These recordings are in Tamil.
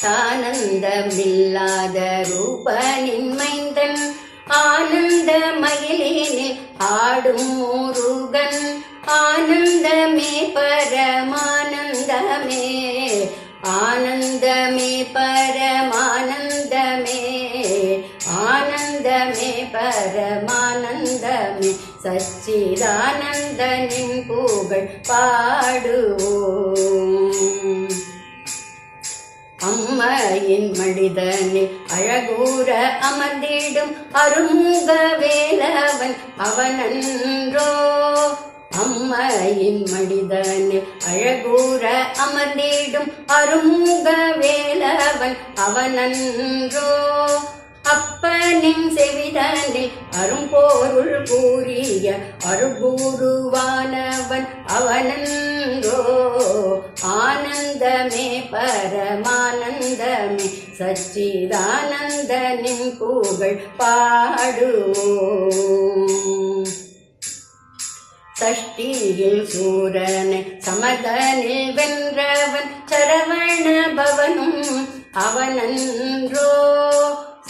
தானந்தமில்லாத ரூபனின் மைந்தன் ஆனந்த மயிலினில் ஆடும் முருகன் ஆனந்தமே பரமானந்தமே ஆனந்தமே பரமானந்தமே ஆனந்தமே பரமானந்தமே சச்சிதானந்தனின் புகழ் பாடுவோம். அம்மையின் மடிதனில் அழகூர அமர்ந்திடும் அருமுக வேலவன் அவனன்றோ. அம்மையின் மடிதனில் அழகூர அமர்ந்திடும் அருமுக வேலவன் அவனன்றோ. அப்பனின் செவிதனில் அரும்பொருள் கூறிய அருகுருவானவன் அவனன்றோ. ஆனந்தமே பரமானந்தமே சச்சிதானந்தனின் புகழ் பாடுவோம். சஷ்டியில் சூரனை சமதனில் வென்றவன் சரவண பவனும் அவனன்றோ.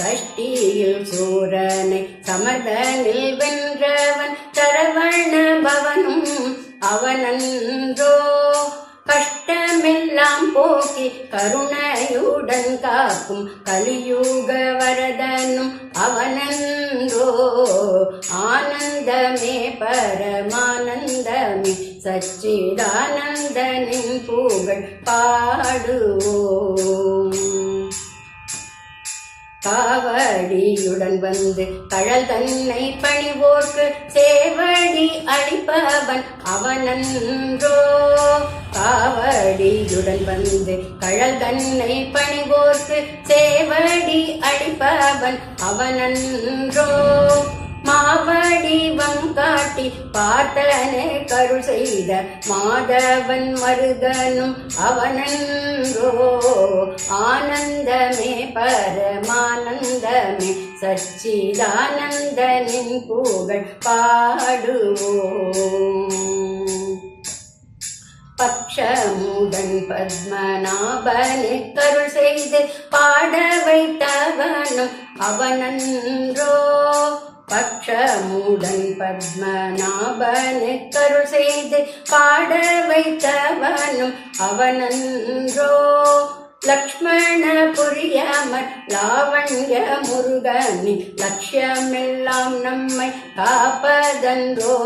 சஷ்டியில் சூரனை சமதனில் வென்றவன் சரவண பவனும் அவனன்றோ. கஷ்டமெல்லாம் போக்கி கருணையுடன் காக்கும் கலியுக வரதனும் அவனன்றோ. ஆனந்தமே பரமானந்தமே சச்சிதானந்தனின் புகழ் பாடுவோம். காவடியுடன் வந்து கழல் தன்னை பணிவோர்க்கு சேவடி அளிப்பவன் அவனன்றோ. காவடியுடன் வந்து கழல் தன்னை பணிவோர்க்கு சேவடி அளிப்பவன் அவனன்றோ. மாவடிவம் காட்டி பார்த்தனை கருள் செய்த மாதவன் மருகனும் அவனன்றோ. ஆனந்தமே பரமானந்தமே சச்சிதானந்தனின் புகழ் பாடுவோம். பக்ஷமுடன் பத்மநாபனை கருள் செய்து பாட வைத்தவனும் அவனன்றோ. பக்ஷமுடன் பத்மநாபனை கருள் செய்து பாட வைத்தவனும் அவனன்றோ. லக்ஷ்மண புரியமர் லாவண்ய முருகனி லட்சியமெல்லாம் நம்மை காப்பதன்றோ.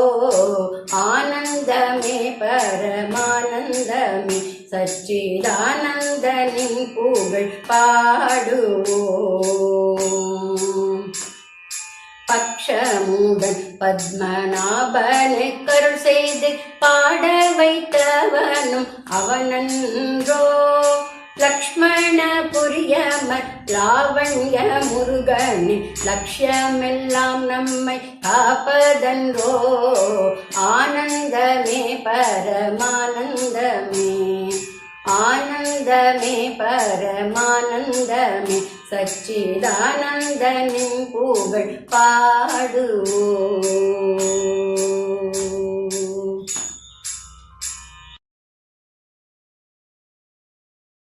ஆனந்தமே பரமானந்தமே சச்சிதானந்தனின் புகழ் பாடுவோம். பக்ஷமுடன் பத்மநாபனை கருள் செய்து பாட வைத்தவனும் அவனன்றோ. லக்ஷ்மண புரியமர் லாவண்ய முருகனி லட்சியமெல்லாம் நம்மை காப்பதன்றோ. ஆனந்தமே பரமானந்தமே ஆனந்தமே பரமானந்தமே சச்சிதானந்தனின் புகழ் பாடுவோம்.